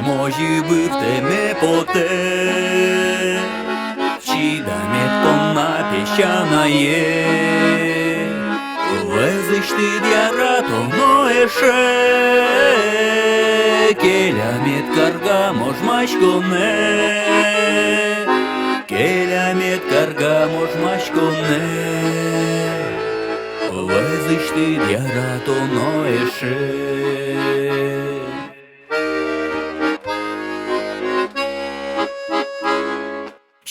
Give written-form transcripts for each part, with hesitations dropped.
мої виртеме поте, чидамет тонна песчаное, лезеш ти дярато еше, келямет карга мож мачконе, келямет карга мож мачконе, лезеш ти дярато еше.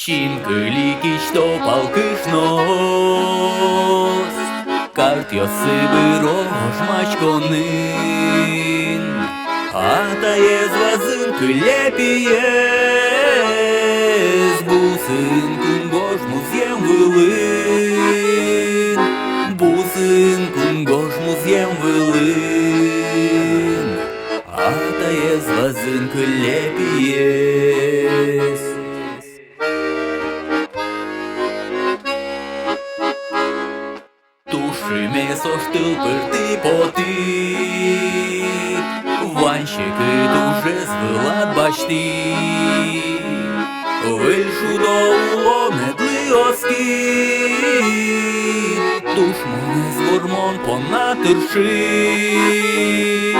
Шинкылики, что палкышнос, карт йосыбы рож мачконын, ата езвазын кылепиез, бусын күн гош музем вылын, бусын күн гош музем вылын, ата езвазын кылепиез. Тушиме соштыл пырты потык, ванщики дуже звилат бачти, вийшу до улонедли оскит, тушмоне з гормон понатиршит,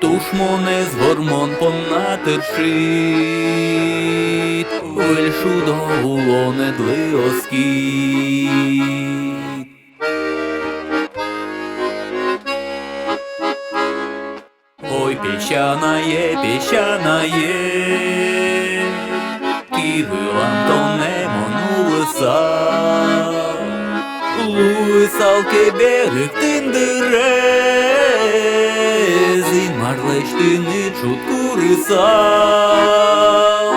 тушмоне з гормон понатиршит, вийшу до улонедли оскит. Ой, песчаное, песчаное, кивылам тонемо лысал, лысал кеберек тындырез, инмарлеш тыны шутку рысал,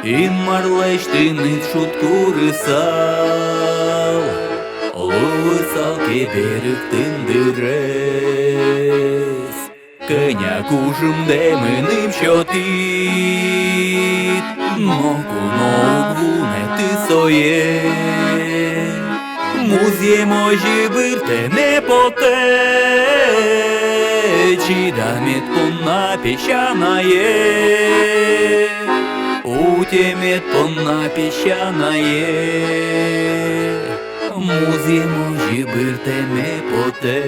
инмарлеш тыны шутку рысал, лысал кеберек тындырез. Кыняк-ужым демыним чотит, ногу вунети соє, муzie мojі виртеме поте, чидамет понна песчаное, утемет понна песчаное, муzie мojі виртеме поте.